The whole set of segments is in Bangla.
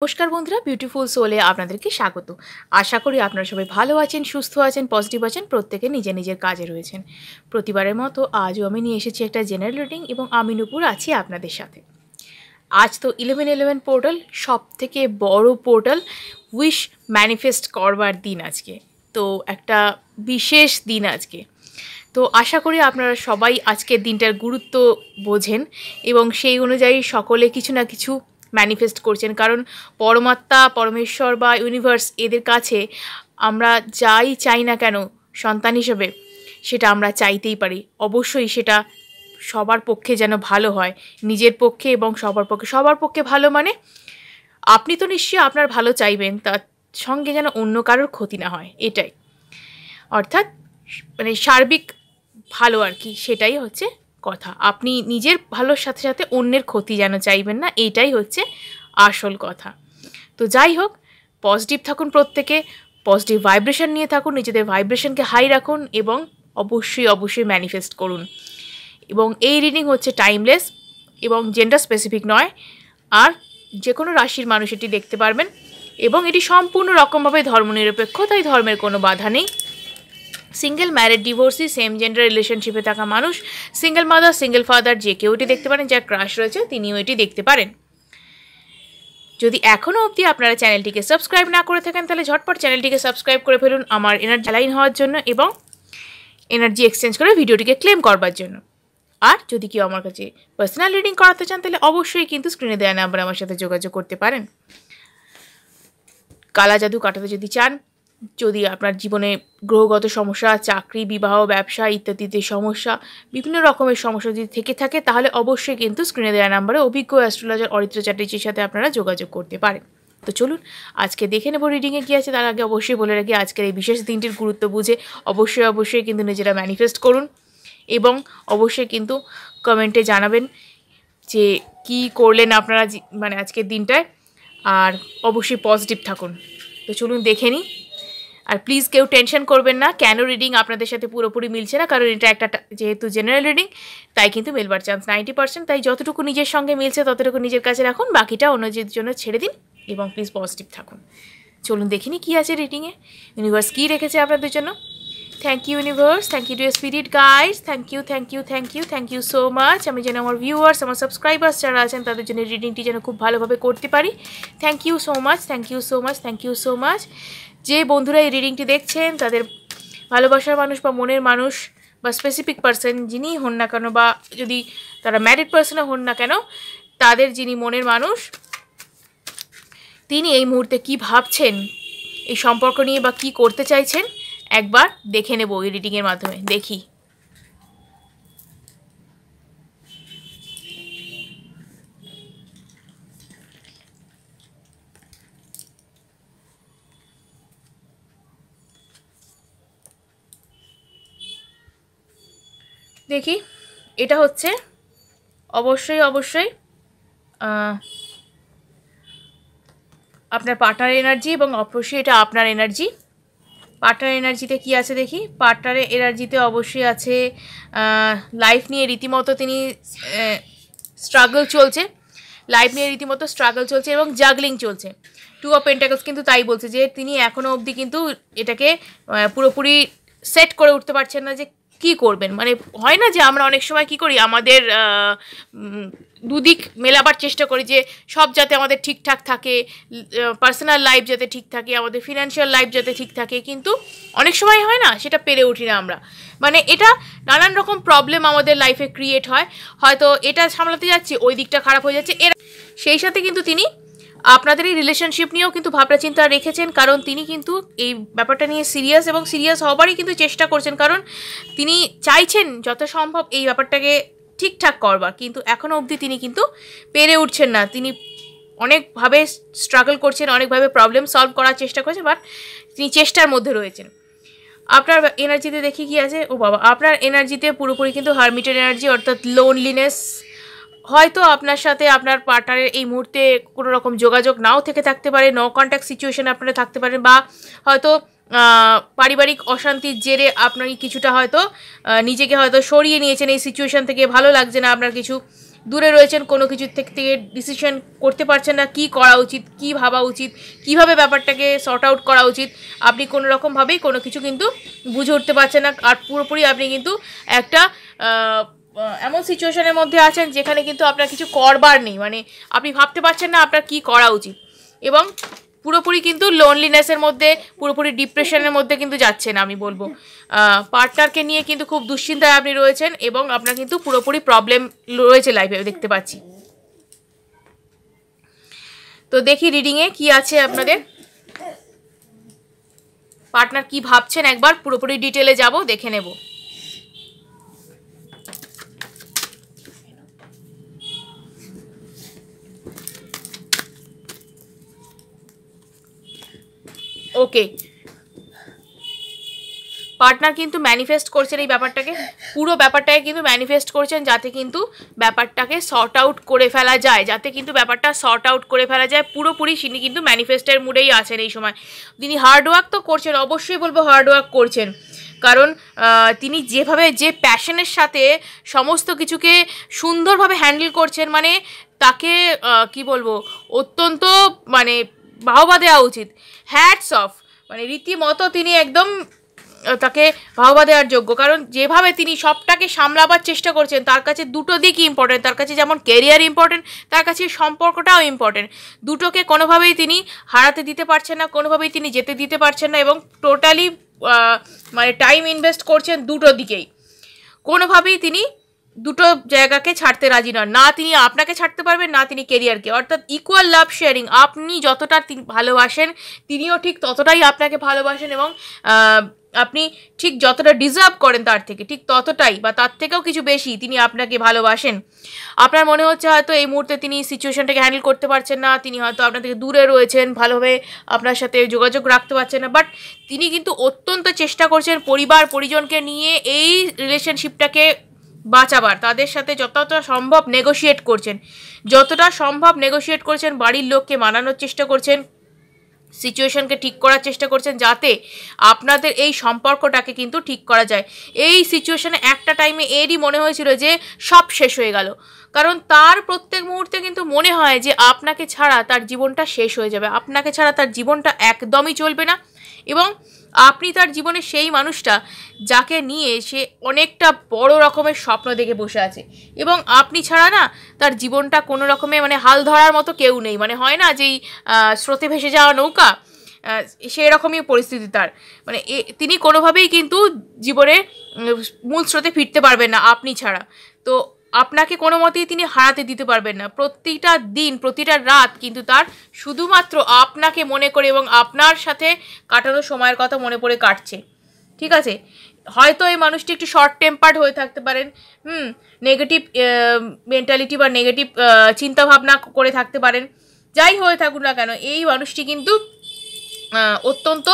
নমস্কার বন্ধুরা, বিউটিফুল সোলে আপনাদেরকে স্বাগত। আশা করি আপনারা সবাই ভালো আছেন, সুস্থ আছেন, পজিটিভ আছেন, প্রত্যেকে নিজের নিজের কাজে রয়েছেন। প্রতিবারের মতো আজও আমি নিয়ে এসেছি একটা জেনারেল রিডিং এবং আমি নূপুর আছি আপনাদের সাথে। আজ তো 11/11 পোর্টাল, সব থেকে বড় পোর্টাল, উইশ ম্যানিফেস্ট করবার দিন আজকে। তো একটা বিশেষ দিন আজকে। তো আশা করি আপনারা সবাই আজকের দিনটার গুরুত্ব বোঝেন এবং সেই অনুযায়ী সকলে কিছু না কিছু ম্যানিফেস্ট করছেন। কারণ পরমাত্মা, পরমেশ্বর বা ইউনিভার্স, এদের কাছে আমরা যাই চাই না কেন সন্তান হিসেবে, সেটা আমরা চাইতেই পারি। অবশ্যই সেটা সবার পক্ষে যেন ভালো হয়, নিজের পক্ষে এবং সবার পক্ষে ভালো। মানে আপনি তো নিশ্চয়ই আপনার ভালো চাইবেন, তার সঙ্গে যেন অন্য কারোর ক্ষতি না হয়, এটাই। অর্থাৎ মানে সার্বিক ভালো আর কি, সেটাই হচ্ছে কথা। আপনি নিজের ভালোর সাথে সাথে অন্যের ক্ষতি যেন চাইবেন না, এইটাই হচ্ছে আসল কথা। তো যাই হোক, পজিটিভ থাকুন, প্রত্যেকে পজিটিভ ভাইব্রেশন নিয়ে থাকুন, নিজেদের ভাইব্রেশনকে হাই রাখুন এবং অবশ্যই ম্যানিফেস্ট করুন। এবং এই রিডিং হচ্ছে টাইমলেস এবং জেন্ডার স্পেসিফিক নয়, আর যে কোনো রাশির মানুষ এটি দেখতে পারবেন এবং এটি সম্পূর্ণ রকমভাবে ধর্মনিরপেক্ষ, তাই ধর্মের কোনো বাধা নেই। Single, married, divorcee, same gender রিলেশনশিপে থাকা মানুষ, সিঙ্গেল মাদার, সিঙ্গেল ফাদার, যে কেউ এটি দেখতে পারেন। যার ক্রাশ রয়েছে তিনিও এটি দেখতে পারেন। যদি এখনও অবধি আপনারা চ্যানেলটিকে সাবস্ক্রাইব না করে থাকেন, তাহলে ঝটপট চ্যানেলটিকে সাবস্ক্রাইব করে ফেলুন আমার এনার্জি লাইন হওয়ার জন্য এবং এনার্জি এক্সচেঞ্জ করে ভিডিওটিকে ক্লেম করবার জন্য। আর যদি কেউ আমার কাছে পার্সোনাল রিডিং করাতে চান, তাহলে অবশ্যই কিন্তু স্ক্রিনে দেওয়া নাম্বার আমার সাথে যোগাযোগ করতে পারেন। কালা জাদু কাটাতে যদি চান, যদি আপনার জীবনে গ্রহগত সমস্যা, চাকরি, বিবাহ, ব্যবসা ইত্যাদিতে সমস্যা, বিভিন্ন রকমের সমস্যা যদি থেকে থাকে, তাহলে অবশ্যই কিন্তু স্ক্রিনে দেওয়া নাম্বারে অভিজ্ঞ অ্যাস্ট্রোলজার অরিত্র চ্যাটার্জির সাথে আপনারা যোগাযোগ করতে পারেন। তো চলুন আজকে দেখে নেব রিডিংয়ে কী আছে। তার আগে অবশ্যই বলে রাখি, আজকের এই বিশেষ দিনটির গুরুত্ব বুঝে অবশ্যই কিন্তু নিজেরা ম্যানিফেস্ট করুন এবং অবশ্যই কিন্তু কমেন্টে জানাবেন যে কি করলেন আপনারা মানে আজকের দিনটায়, আর অবশ্যই পজিটিভ থাকুন। তো চলুন দেখে নিই। আর প্লিজ কেউ টেনশন করবেন না কেন রিডিং আপনাদের সাথে পুরোপুরি মিলছে না, কারণ এটা একটা যেহেতু জেনারেল রিডিং, তাই কিন্তু মিলবার চান্স 90%। তাই যতটুকু নিজের সঙ্গে মিলছে ততটুকু নিজের কাছে রাখুন, বাকিটা অন্যদের জন্য ছেড়ে দিন এবং প্লিজ পজিটিভ থাকুন। চলুন দেখিনি কী আছে রিডিংয়ে, ইউনিভার্স কী রেখেছে আপনাদের জন্য। Thank you universe, thank you to spirit guides, thank you so much. আমি যেন আমার ভিউয়ার্স, আমার সাবস্ক্রাইবার্স যারা আছেন, তাদের জন্য রিডিংটি যেন খুব ভালোভাবে করতে পারি। Thank you so much. যে বন্ধুরা এই রিডিংটি দেখছেন, তাদের ভালোবাসার মানুষ বা মনের মানুষ বা স্পেসিফিক পার্সন যিনি হন না কেন, বা যদি তারা ম্যারিড পার্সনও হন না কেন, তাদের যিনি মনের মানুষ, তিনি এই মুহূর্তে কি ভাবছেন এই সম্পর্ক নিয়ে বা কি করতে চাইছেন, একবার দেখে নেব এই রিডিংয়ের মাধ্যমে। দেখি দেখি এটা হচ্ছে অবশ্যই আপনার পার্টনার এনার্জি এবং অবশ্যই এটা আপনার এনার্জি। পার্টনার এনার্জিতে কি আছে দেখি। পার্টনারের এনার্জিতে অবশ্যই আছে লাইফ নিয়ে রীতিমতো তিনি স্ট্রাগল চলছে এবং জাগলিং চলছে। 2 অফ পেন্টাকলস কিন্তু তাই বলছে যে তিনি এখনও অবধি কিন্তু এটাকে পুরোপুরি সেট করে উঠতে পারছেন না যে কী করবেন। মানে হয় না যে আমরা অনেক সময় কী করি, আমাদের দুদিক মেলাবার চেষ্টা করি যে সব যাতে আমাদের ঠিকঠাক থাকে, পার্সোনাল লাইফ যাতে ঠিক থাকে, আমাদের ফিনান্সিয়াল লাইফ যাতে ঠিক থাকে, কিন্তু অনেক সময় হয় না, সেটা পেরে উঠি না আমরা। মানে এটা নানান রকম প্রবলেম আমাদের লাইফে ক্রিয়েট হয়, হয়তো এটা সামলাতে যাচ্ছি ওই দিকটা খারাপ হয়ে যাচ্ছে। সেই সাথে কিন্তু তিনি আপনাদের এই রিলেশনশিপ নিয়েও কিন্তু ভাবনা চিন্তা রেখেছেন, কারণ তিনি কিন্তু এই ব্যাপারটা নিয়ে সিরিয়াস এবং সিরিয়াস হবারই কিন্তু চেষ্টা করছেন, কারণ তিনি চাইছেন যত সম্ভব এই ব্যাপারটাকে ঠিকঠাক করবার, কিন্তু এখনও অবধি তিনি কিন্তু পেরে উঠছেন না। তিনি অনেকভাবে স্ট্রাগল করছেন, অনেকভাবে প্রবলেম সলভ করার চেষ্টা করছেন, বাট তিনি চেষ্টার মধ্যে রয়েছেন। আপনার এনার্জিতে দেখি কি আছে। ও বাবা, আপনার এনার্জিতে পুরোপুরি কিন্তু হারমিটের এনার্জি, অর্থাৎ লোনলিনেস। হয়তো আপনার সাথে আপনার পার্টনারের এই মুহূর্তে কোনো রকম যোগাযোগ নাও থেকে থাকতে পারে, নো কন্ট্যাক্ট সিচুয়েশানে আপনারা থাকতে পারেন, বা হয়তো পারিবারিক অশান্তির জেরে আপনি কিছুটা হয়তো নিজেকে হয়তো সরিয়ে নিয়েছেন এই সিচুয়েশান থেকে, ভালো লাগছে না আপনার কিছু, দূরে রয়েছেন, কোনো কিছুর থেকে ডিসিশন করতে পারছেন না, কি করা উচিত, কি ভাবা উচিত, কিভাবে ব্যাপারটাকে সর্ট আউট করা উচিত, আপনি কোনো রকমভাবেই কোনো কিছু কিন্তু বুঝে উঠতে পারছেন না। আর পুরোপুরি আপনি কিন্তু একটা এমন সিচুয়েশনের মধ্যে আছেন যেখানে কিন্তু আপনার কিছু করবার নেই, মানে আপনি ভাবতে পারছেন না আপনার কি করা উচিত, এবং পুরোপুরি কিন্তু লোনলিনেসের মধ্যে, পুরোপুরি ডিপ্রেশনের মধ্যে কিন্তু যাচ্ছেন। আমি বলবো পার্টনারকে নিয়ে কিন্তু খুব দুশ্চিন্তায় আপনি রয়েছেন, এবং আপনার কিন্তু পুরোপুরি প্রবলেম রয়েছে লাইফে দেখতে পাচ্ছি। তো দেখি রিডিংয়ে কি আছে আপনাদের, পার্টনার কি ভাবছেন একবার পুরোপুরি ডিটেলে যাব, দেখে নেব। ওকে, পার্টনার কিন্তু ম্যানিফেস্ট করছেন এই ব্যাপারটাকে, পুরো ব্যাপারটাকে কিন্তু ম্যানিফেস্ট করছেন যাতে কিন্তু ব্যাপারটাকে সর্ট আউট করে ফেলা যায়, যাতে কিন্তু ব্যাপারটা সর্ট আউট করে ফেলা যায়। পুরোপুরি তিনি কিন্তু ম্যানিফেস্টের মুডেই আছেন এই সময়। তিনি হার্ডওয়ার্ক তো করছেন, অবশ্যই বলবো হার্ডওয়ার্ক করছেন, কারণ তিনি যেভাবে যে প্যাশনের সাথে সমস্ত কিছুকে সুন্দরভাবে হ্যান্ডেল করছেন, মানে তাকে কি বলবো, অত্যন্ত মানে বাহবা দেওয়া উচিত, হ্যাটস অফ, মানে রীতিমতো তিনি একদম তাকে বাহবা দেওয়ার যোগ্য। কারণ যেভাবে তিনি সবটাকে সামলাবার চেষ্টা করছেন, তার কাছে দুটো দিকই ইম্পর্টেন্ট, তার কাছে যেমন কেরিয়ার ইম্পর্টেন্ট, তার কাছে সম্পর্কটাও ইম্পর্টেন্ট। দুটোকে কোনোভাবেই তিনি হারাতে দিতে পারছেন না, কোনোভাবেই তিনি যেতে দিতে পারছেন না, এবং টোটালি মানে টাইম ইনভেস্ট করছেন দুটো দিকেই। কোনোভাবেই তিনি দুটো জায়গাকে ছাড়তে রাজি নন, না তিনি আপনাকে ছাড়তে পারবেন, না তিনি কেরিয়ারকে। অর্থাৎ ইকুয়াল লাভ শেয়ারিং, আপনি যতটা ভালোবাসেন তিনিও ঠিক ততটাই আপনাকে ভালোবাসেন, এবং আপনি ঠিক যতটা ডিজার্ভ করেন তার থেকে ঠিক ততটাই বা তার থেকেও কিছু বেশি তিনি আপনাকে ভালোবাসেন। আপনার মনে হচ্ছে হয়তো এই মুহূর্তে তিনি সিচুয়েশনটাকে হ্যান্ডেল করতে পারছেন না, তিনি হয়তো আপনার থেকে দূরে রয়েছেন, ভালোভাবে আপনার সাথে যোগাযোগ রাখতে পারছেন না, বাট তিনি কিন্তু অত্যন্ত চেষ্টা করছেন পরিবার পরিজনকে নিয়ে এই রিলেশনশিপটাকে বাঁচাবার, তাদের সাথে যতটা সম্ভব নেগোশিয়েট করছেন, যতটা সম্ভব নেগোশিয়েট করছেন, বাড়ির লোককে মানানোর চেষ্টা করছেন, সিচুয়েশনকে ঠিক করার চেষ্টা করছেন, যাতে আপনাদের এই সম্পর্কটাকে কিন্তু ঠিক করা যায়। এই সিচুয়েশনে একটা টাইমে এরই মনে হয়েছিল যে সব শেষ হয়ে গেল, কারণ তার প্রত্যেক মুহূর্তে কিন্তু মনে হয় যে আপনাকে ছাড়া তার জীবনটা শেষ হয়ে যাবে, আপনাকে ছাড়া তার জীবনটা একদমই চলবে না, এবং আপনি তার জীবনে সেই মানুষটা যাকে নিয়ে সে অনেকটা বড় রকমের স্বপ্ন দেখে বসে আছে, এবং আপনি ছাড়া না তার জীবনটা কোনো রকমে মানে হাল ধরার মতো কেউ নেই, মানে হয় না যেই স্রোতে ভেসে যাওয়া নৌকা, সেই রকমই পরিস্থিতি তার, মানে তিনি কোনোভাবেই কিন্তু জীবনে মূল স্রোতে ফিরতে পারবেন না আপনি ছাড়া। তো আপনাকে কোনো মতেই তিনি হারাতে দিতে পারবেন না, প্রতিটা দিন প্রতিটা রাত কিন্তু তার শুধুমাত্র আপনাকে মনে করে এবং আপনার সাথে কাটানো সময়ের কথা মনে পড়ে কাটছে। ঠিক আছে, হয়তো এই মানুষটি একটু শর্ট টেম্পার্ড হয়ে থাকতে পারেন, নেগেটিভ মেন্টালিটি বা নেগেটিভ চিন্তাভাবনা করে থাকতে পারেন, যাই হয়ে থাকুন না কেন এই মানুষটি কিন্তু অত্যন্ত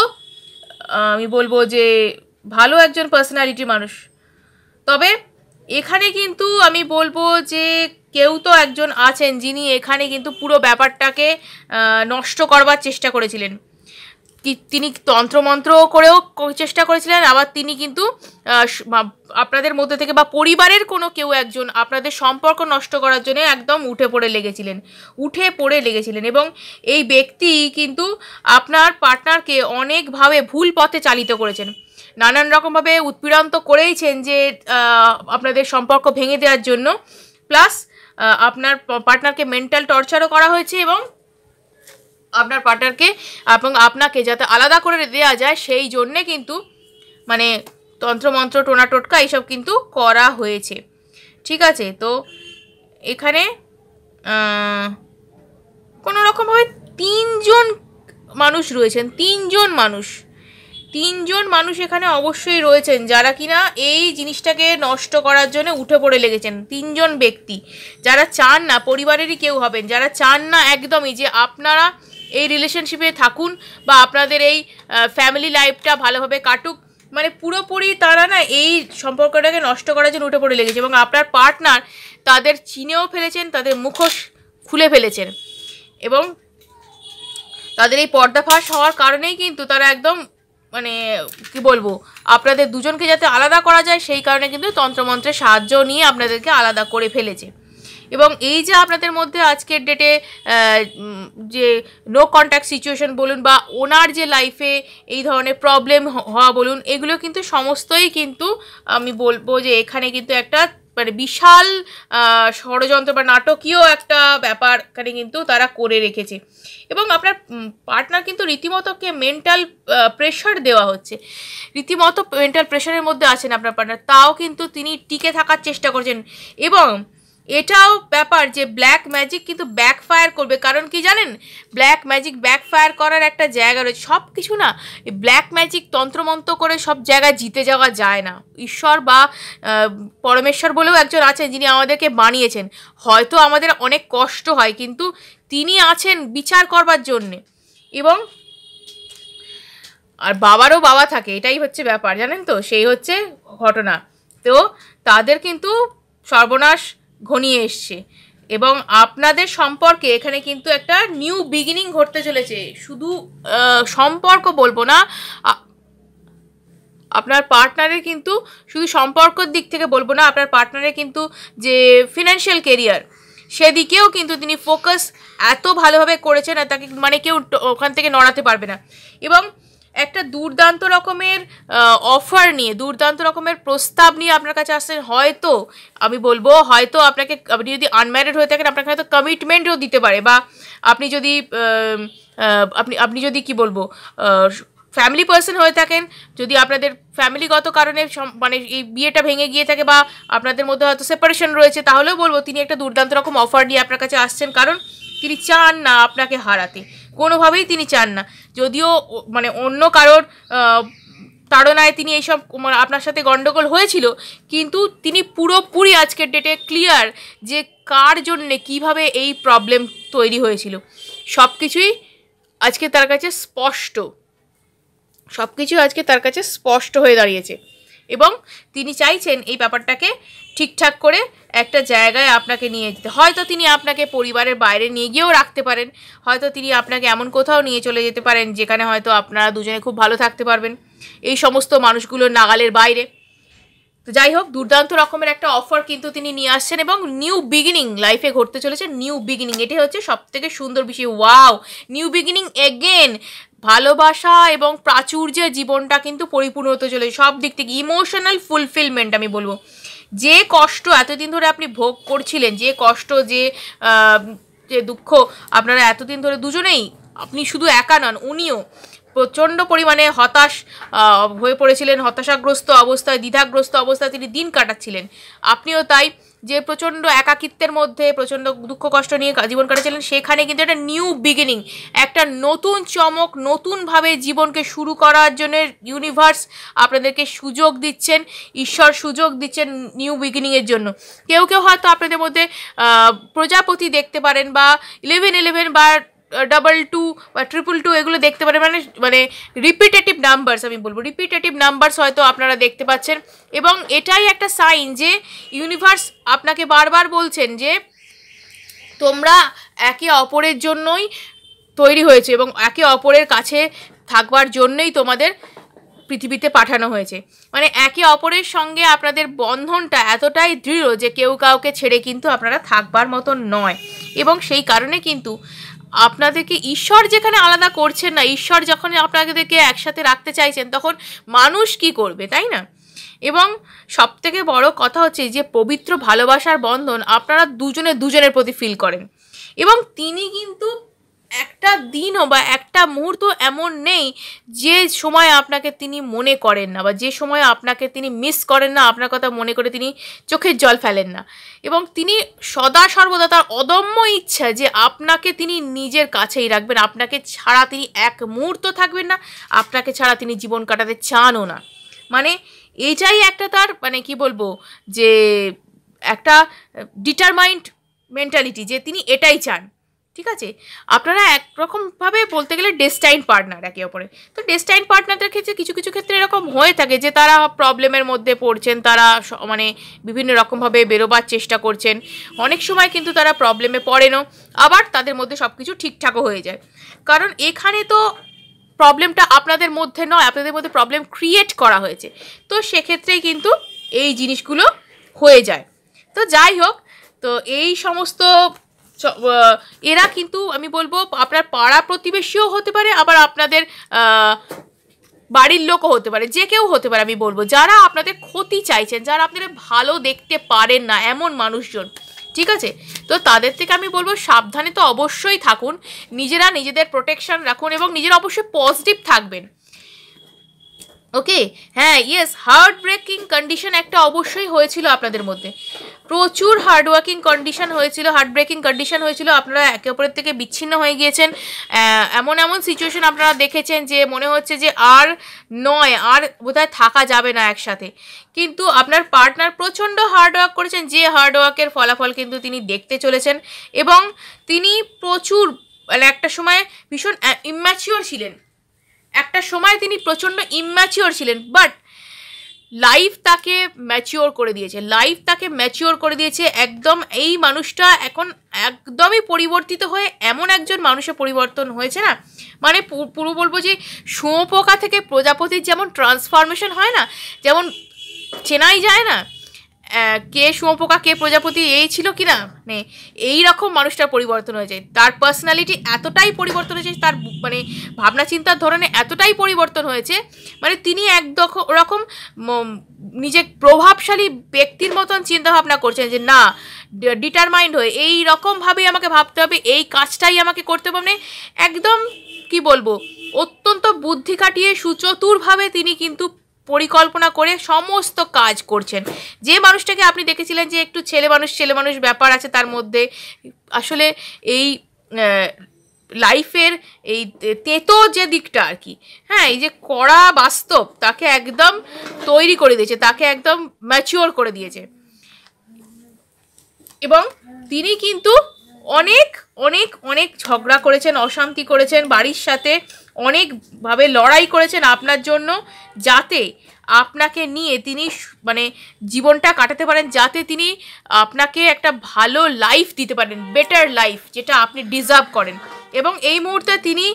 আমি বলবো যে ভালো একজন পার্সোনালিটি মানুষ। তবে এখানে কিন্তু আমি বলবো যে কেউ তো একজন আছেন যিনি এখানে কিন্তু পুরো ব্যাপারটাকে নষ্ট করবার চেষ্টা করেছিলেন, তিনি তন্ত্রমন্ত্র করেও চেষ্টা করেছিলেন, আবার তিনি কিন্তু আপনাদের মধ্যে থেকে বা পরিবারের কোনো কেউ একজন আপনাদের সম্পর্ক নষ্ট করার জন্য একদম উঠে পড়ে লেগেছিলেন, এবং এই ব্যক্তি কিন্তু আপনার পার্টনারকে অনেকভাবে ভুল পথে চালিত করেছেন, নানান রকমভাবে উৎপীড়ন তো করেইছেন যে আপনাদের সম্পর্ক ভেঙে দেওয়ার জন্য, প্লাস আপনার পার্টনারকে মেন্টাল টর্চারও করা হয়েছে, এবং আপনার পার্টনারকে এবং আপনাকে যাতে আলাদা করে দেওয়া যায় সেই জন্যে কিন্তু মানে তন্ত্রমন্ত্র টোনা টোটকা এইসব কিন্তু করা হয়েছে। ঠিক আছে, তো এখানে কোনো রকমভাবে তিনজন মানুষ এখানে অবশ্যই রয়েছেন যারা কিনা এই জিনিসটাকে নষ্ট করার জন্য উঠে পড়ে লেগেছেন। তিনজন ব্যক্তি যারা চান না, পরিবারেরই কেউ হবেন, যারা চান না একদমই যে আপনারা এই রিলেশনশিপে থাকুন বা আপনাদের এই ফ্যামিলি লাইফটা ভালোভাবে কাটুক, মানে পুরোপুরি তারা না এই সম্পর্কটাকে নষ্ট করার জন্য উঠে পড়ে লেগেছে, এবং আপনার পার্টনার তাদের চিনেও ফেলেছেন, তাদের মুখোশ খুলে ফেলেছেন, এবং তাদের এই পর্দাফাশ হওয়ার কারণেই কিন্তু তারা একদম মানে কি বলবো আপনাদের দুজনকে যাতে আলাদা করা যায় সেই কারণে কিন্তু তন্ত্রমন্ত্রের সাহায্য নিয়ে আপনাদেরকে আলাদা করে ফেলেছে, এবং এই যে আপনাদের মধ্যে আজকের ডেটে যে নো কন্ট্যাক্ট সিচুয়েশন বলুন বা ওনার যে লাইফে এই ধরনের প্রবলেম হওয়া বলুন, এগুলো কিন্তু সমস্তই কিন্তু আমি বলবো যে এখানে কিন্তু একটা মানে বিশাল ষড়যন্ত্র বা নাটকীয় একটা ব্যাপার এখানে কিন্তু তারা করে রেখেছে। এবং আপনার পার্টনার কিন্তু রীতিমতোকে মেন্টাল প্রেশার দেওয়া হচ্ছে, রীতিমতো মেন্টাল প্রেশারের মধ্যে আছেন আপনার পার্টনার, তাও কিন্তু তিনি টিকে থাকার চেষ্টা করছেন। এবং এটাও ব্যাপার যে ব্ল্যাক ম্যাজিক কিন্তু ব্যাকফায়ার করবে, কারণ কি জানেন, ব্ল্যাক ম্যাজিক ব্যাকফায়ার করার একটা জায়গা রয়েছে। সব কিছু না ব্ল্যাক ম্যাজিক তন্ত্রমন্ত্র করে সব জায়গায় জিতে যাওয়া যায় না। ঈশ্বর বা পরমেশ্বর বলেও একজন আছেন যিনি আমাদেরকে বানিয়েছেন। হয়তো আমাদের অনেক কষ্ট হয়, কিন্তু তিনি আছেন বিচার করবার জন্যে। এবং আর বাবারও বাবা থাকে, এটাই হচ্ছে ব্যাপার, জানেন তো, সেই হচ্ছে ঘটনা। তো তাদের কিন্তু সর্বনাশ ঘনিয়ে এসছে এবং আপনাদের সম্পর্কে এখানে কিন্তু একটা নিউ বিগিনিং ঘটতে চলেছে। শুধু সম্পর্ক বলবো না, আপনার পার্টনারের কিন্তু শুধু সম্পর্কের দিক থেকে বলবো না, আপনার পার্টনারের কিন্তু যে ফিনান্সিয়াল কেরিয়ার সেদিকেও কিন্তু তিনি ফোকাস এত ভালোভাবে করেছেন আর তাকে মানে কেউ ওখান থেকে নড়াতে পারবে না। এবং একটা দুর্দান্ত রকমের অফার নিয়ে, দুর্দান্ত রকমের প্রস্তাব নিয়ে আপনার কাছে আসছেন। হয়তো আমি বলবো, হয়তো আপনাকে, আপনি যদি আনম্যারিড হয়ে থাকেন আপনাকে হয়তো কমিটমেন্টও দিতে পারে, বা আপনি যদি আপনি যদি কি বলবো ফ্যামিলি পার্সন হয়ে থাকেন, যদি আপনাদের ফ্যামিলিগত কারণে মানে এই বিয়েটা ভেঙে গিয়ে থাকে বা আপনাদের মধ্যে হয়তো সেপারেশন রয়েছে, তাহলেও বলবো তিনি একটা দুর্দান্ত রকম অফার নিয়ে আপনার কাছে আসছেন। কারণ তিনি চান না আপনাকে হারাতে, কোনোভাবেই তিনি চান না। যদিও মানে অন্য কারোর তাড়নায় তিনি এইসব আপনার সাথে গন্ডগোল হয়েছিল, কিন্তু তিনি পুরোপুরি আজকের ডেটে ক্লিয়ার যে কার জন্যে কিভাবে এই প্রবলেম তৈরি হয়েছিল। সব কিছুই আজকে তার কাছে স্পষ্ট, সব কিছু আজকে তার কাছে স্পষ্ট হয়ে দাঁড়িয়েছে এবং তিনি চাইছেন এই ব্যাপারটাকে ঠিকঠাক করে একটা জায়গায় আপনাকে নিয়ে যেতে। হয়তো তিনি আপনাকে পরিবারের বাইরে নিয়ে গিয়েও রাখতে পারেন, হয়তো তিনি আপনাকে এমন কোথাও নিয়ে চলে যেতে পারেন যেখানে হয়তো আপনারা দুজনে খুব ভালো থাকতে পারবেন এই সমস্ত মানুষগুলোর নাগালের বাইরে। তো যাই হোক, দুর্দান্ত রকমের একটা অফার কিন্তু তিনি নিয়ে আসছেন এবং নিউ বিগিনিং লাইফে ঘটতে চলেছে। নিউ বিগিনিং, এটাই হচ্ছে সব থেকে সুন্দর বিষয়। Wow, new beginning again. ভালোবাসা এবং প্রাচুর্যের জীবনটা কিন্তু পরিপূর্ণ হতে চলেছে সব দিক থেকে। ইমোশনাল ফুলফিলমেন্ট আমি বলবো। যে কষ্ট এতদিন ধরে আপনি ভোগ করছিলেন, যে কষ্ট, যে দুঃখ আপনারা এতদিন ধরে দুজনেই, আপনি শুধু একা নন, উনিও প্রচণ্ড পরিমাণে হতাশ হয়ে পড়েছিলেন, হতাশাগ্রস্ত অবস্থায়, দ্বিধাগ্রস্ত অবস্থায় তিনি দিন কাটাচ্ছিলেন। আপনিও তাই, যে প্রচণ্ড একাকিত্বের মধ্যে প্রচণ্ড দুঃখ কষ্ট নিয়ে জীবন কাটাচ্ছিলেন, সেখানে কিন্তু একটা নিউ বিগিনিং, একটা নতুন চমক, নতুনভাবে জীবনকে শুরু করার জন্য ইউনিভার্স আপনাদেরকে সুযোগ দিচ্ছেন, ঈশ্বর সুযোগ দিচ্ছেন নিউ বিগিনিংয়ের জন্য। কেউ কেউ হয়তো আপনাদের মধ্যে প্রজাপতি দেখতে পারেন বা 1111 বা 22 বা 222 এগুলো দেখতে পারেন, মানে রিপিটেটিভ নাম্বারস, আমি বলবো রিপিটেটিভ নাম্বারস হয়তো আপনারা দেখতে পাচ্ছেন। এবং এটাই একটা সাইন যে ইউনিভার্স আপনাকে বারবার বলছেন যে তোমরা একে অপরের জন্যই তৈরি হয়েছে এবং একে অপরের কাছে থাকবার জন্যই তোমাদের পৃথিবীতে পাঠানো হয়েছে। মানে একে অপরের সঙ্গে আপনাদের বন্ধনটা এতটাই দৃঢ় যে কেউ কাউকে ছেড়ে কিন্তু আপনারা থাকবার মতো নয়। এবং সেই কারণে কিন্তু আপনাদেরকে ঈশ্বর যেখানে আলাদা করছেন না, ঈশ্বর যখন আপনাদেরকে একসাথে রাখতে চাইছেন, তখন মানুষ কি করবে, তাই না? এবং সবথেকে বড় কথা হচ্ছে যে পবিত্র ভালোবাসার বন্ধন আপনারা দুজনে দুজনের প্রতি ফিল করেন। এবং তিনি কিন্তু একটা দিনও বা একটা মুহূর্ত এমন নেই যে সময় আপনাকে তিনি মনে করেন না, বা যে সময় আপনাকে তিনি মিস করেন না, আপনার কথা মনে করে তিনি চোখের জল ফেলেন না। এবং তিনি সদা সর্বদা তার অদম্য ইচ্ছা যে আপনাকে তিনি নিজের কাছেই রাখবেন, আপনাকে ছাড়া তিনি এক মুহূর্ত থাকবেন না, আপনাকে ছাড়া তিনি জীবন কাটাতে চানও না। মানে এইটাই একটা তার মানে কি বলবো যে একটা ডিটারমাইন্ড মেন্টালিটি যে তিনি এটাই চান। ঠিক আছে, আপনারা একরকমভাবে বলতে গেলে ডেস্টাইন পার্টনার একে অপরে। তো ডেস্টাইন পার্টনারদের ক্ষেত্রে কিছু কিছু ক্ষেত্রে এরকম হয়ে থাকে যে তারা প্রবলেমের মধ্যে পড়ছেন, তারা মানে বিভিন্ন রকমভাবে বেরোবার চেষ্টা করছেন, অনেক সময় কিন্তু তারা প্রবলেমে পড়েনও, আবার তাদের মধ্যে সব কিছু ঠিকঠাকও হয়ে যায়। কারণ এখানে তো প্রবলেমটা আপনাদের মধ্যে নয়, আপনাদের মধ্যে প্রবলেম ক্রিয়েট করা হয়েছে। তো সেক্ষেত্রেই কিন্তু এই জিনিসগুলো হয়ে যায়। তো যাই হোক, তো এই সমস্ত এরা কিন্তু আমি বলবো আপনার পাড়া প্রতিবেশীও হতে পারে, আবার আপনাদের বাড়ির লোকও হতে পারে, যে কেউ হতে পারে। আমি বলবো যারা আপনাদের ক্ষতি চাইছেন, যারা আপনাদের ভালো দেখতে পারেন না, এমন মানুষজন, ঠিক আছে? তো তাদের থেকে আমি বলবো সাবধানে তো অবশ্যই থাকুন, নিজেরা নিজেদের প্রোটেকশন রাখুন এবং নিজেরা অবশ্যই পজিটিভ থাকবেন। ওকে, হ্যাঁ, ইয়েস, হার্ট ব্রেকিং কন্ডিশন একটা অবশ্যই হয়েছিল আপনাদের মধ্যে, প্রচুর হার্ডওয়ার্কিং কন্ডিশন হয়েছিল, হার্ট ব্রেকিং কন্ডিশন হয়েছিল, আপনারা একে অপরের থেকে বিচ্ছিন্ন হয়ে গিয়েছেন। এমন এমন সিচুয়েশন আপনারা দেখেছেন যে মনে হচ্ছে যে আর নয়, আর বোধহয় থাকা যাবে না একসাথে, কিন্তু আপনার পার্টনার প্রচণ্ড হার্ডওয়ার্ক করেছেন, যে হার্ডওয়ার্কের ফলাফল কিন্তু তিনি দেখতে চলেছেন। এবং তিনি প্রচুর মানে একটা সময় ভীষণ ইম্যাচিওর ছিলেন, একটা সময় তিনি প্রচণ্ড ইম্যাচিওর ছিলেন, বাট লাইফ তাকে ম্যাচিওর করে দিয়েছে, লাইফ তাকে ম্যাচিওর করে দিয়েছে একদম। এই মানুষটা এখন একদমই পরিবর্তিত হয়ে এমন একজন মানুষে পরিবর্তন হয়েছে না, মানে পুরো বলবো যে শুঁয়োপোকা থেকে প্রজাপতির যেমন ট্রান্সফরমেশন হয় না, যেমন চেনাই যায় না কে শুঁয়োপোকা কে প্রজাপতি এই ছিল কি না, মানে এইরকম মানুষটার পরিবর্তন হয়েছে। তার পার্সোনালিটি এতটাই পরিবর্তন হয়েছে, তার মানে ভাবনা চিন্তার ধরনে এতটাই পরিবর্তন হয়েছে, মানে তিনি রকম নিজের প্রভাবশালী ব্যক্তির মতন চিন্তাভাবনা করছেন যে না, ডিটারমাইন্ড হয়ে এই রকমভাবেই আমাকে ভাবতে হবে, এই কাজটাই আমাকে করতে হবে, মানে একদম কি বলবো, অত্যন্ত বুদ্ধি খাটিয়ে সুচতুরভাবে তিনি কিন্তু পরিকল্পনা করে সমস্ত কাজ করছেন। যে মানুষটাকে আপনি দেখেছিলেন যে একটু ছেলে মানুষ ব্যাপার আছে তার মধ্যে, আসলে এই লাইফের এই তেতো যে দিকটা আর কি, হ্যাঁ, এই যে কড়া বাস্তব, তাকে একদম তৈরি করে দিয়েছে, তাকে একদম ম্যাচিওর করে দিয়েছে। এবং তিনি কিন্তু অনেক অনেক অনেক ঝগড়া করেছেন, অশান্তি করেছেন বাড়ির সাথে, অনেকভাবে লড়াই করেছেন আপনার জন্য, যাতে আপনাকে নিয়ে তিনি মানে জীবনটা কাটাতে পারেন, যাতে তিনি আপনাকে একটা ভালো লাইফ দিতে পারেন, বেটার লাইফ যেটা আপনি ডিজার্ভ করেন। এবং এই মুহূর্তে তিনি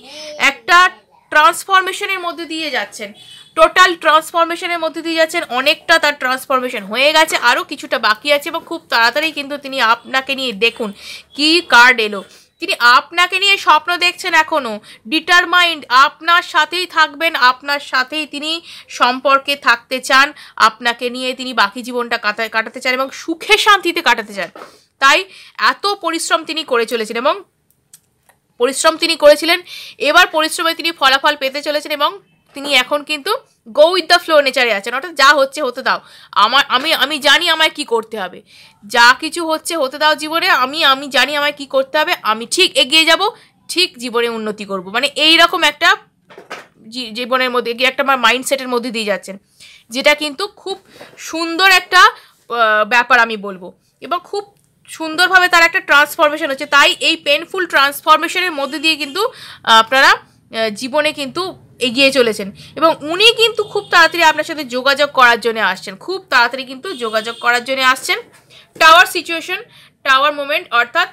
একটা ট্রান্সফরমেশনের মধ্যে দিয়ে যাচ্ছেন, টোটাল ট্রান্সফরমেশনের মধ্যে দিয়ে যাচ্ছেন। অনেকটা তার ট্রান্সফরমেশন হয়ে গেছে, আরও কিছুটা বাকি আছে, এবং খুব তাড়াতাড়ি কিন্তু তিনি আপনাকে নিয়ে, দেখুন কি কার্ড এলো, তিনি আপনাকে নিয়ে স্বপ্ন দেখছেন এখনও, ডিটারমাইন্ড, আপনার সাথেই থাকবেন, আপনার সাথেই তিনি সম্পর্কে থাকতে চান, আপনাকে নিয়ে তিনি বাকি জীবনটা কাটাতে চান এবং সুখে শান্তিতে কাটাতে চান। তাই এত পরিশ্রম তিনি করে চলেছেন, এবং পরিশ্রম তিনি করেছিলেন, এবার পরিশ্রমে তিনি ফলাফল পেতে চলেছেন, এবং তিনি এখন কিন্তু গো উইথ দ্য ফ্লো নেচারে আছেন, অর্থাৎ যা হচ্ছে হতে দাও, আমি জানি আমায় কি করতে হবে, যা কিছু হচ্ছে হতে দাও জীবনে, আমি জানি আমায় কি করতে হবে, আমি ঠিক এগিয়ে যাব, ঠিক জীবনে উন্নতি করব, মানে এই রকম একটা জীবনের মধ্যে এগিয়ে একটা আমার মাইন্ডসেটের মধ্যে দিয়ে যাচ্ছেন, যেটা কিন্তু খুব সুন্দর একটা ব্যাপার আমি বলবো, এবং খুব সুন্দরভাবে তার একটা ট্রান্সফরমেশন হচ্ছে। তাই এই পেনফুল ট্রান্সফরমেশনের মধ্যে দিয়ে কিন্তু আপনারা জীবনে কিন্তু এগিয়ে চলেছেন, এবং উনি কিন্তু খুব তাড়াতাড়ি আপনার সাথে যোগাযোগ করার জন্য আসছেন, খুব তাড়াতাড়ি কিন্তু যোগাযোগ করার জন্য আসছেন। টাওয়ার সিচুয়েশন, টাওয়ার মোমেন্ট, অর্থাৎ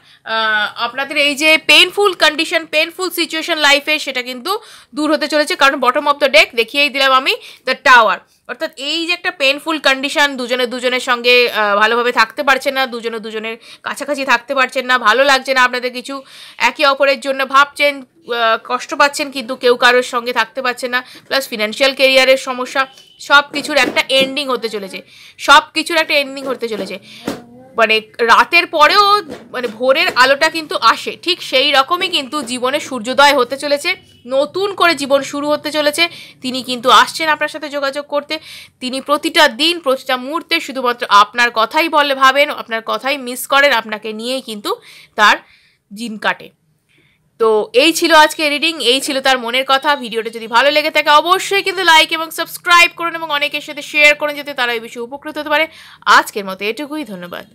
আপনাদের এই যে পেইনফুল কন্ডিশন, পেইনফুল সিচুয়েশন লাইফে, সেটা কিন্তু দূর হতে চলেছে, কারণ বটম অফ দ্য ডেক দেখিয়েই দিলাম আমি দ্য টাওয়ার, অর্থাৎ এই যে একটা পেইনফুল কন্ডিশন, দুজনের সঙ্গে ভালোভাবে থাকতে পারছেন না, দুজনের কাছাকাছি থাকতে পারছেন না, ভালো লাগছে না আপনাদের কিছু, একে অপরের জন্য ভাবছেন, কষ্ট পাচ্ছেন, কিন্তু কেউ কারোর সঙ্গে থাকতে পারছেন না, প্লাস ফিনান্সিয়াল কেরিয়ারের সমস্যা, সব কিছুর একটা এন্ডিং হতে চলেছে, সব কিছুর একটা এন্ডিং হতে চলেছে, মানে রাতের পরেও মানে ভোরের আলোটা কিন্তু আসে, ঠিক সেই রকমই কিন্তু জীবনে সূর্যোদয় হতে চলেছে, নতুন করে জীবন শুরু হতে চলেছে। তিনি কিন্তু আসছেন আপনার সাথে যোগাযোগ করতে, তিনি প্রতিটা দিন প্রতিটা মুহূর্তে শুধুমাত্র আপনার কথাই ভাবেন, আপনার কথাই মিস করেন, আপনাকে নিয়েই কিন্তু তার দিন কাটে। তো এই ছিল আজকে রিডিং, এই ছিল তার মনের কথা। ভিডিওটা যদি ভালো লেগে থাকে অবশ্যই কিন্তু লাইক এবং সাবস্ক্রাইব করুন, এবং অনেকের সাথে শেয়ার করুন, যাতে তারা এই বিষয়ে উপকৃত হতে পারে। আজকের মতো এটুকুই, ধন্যবাদ।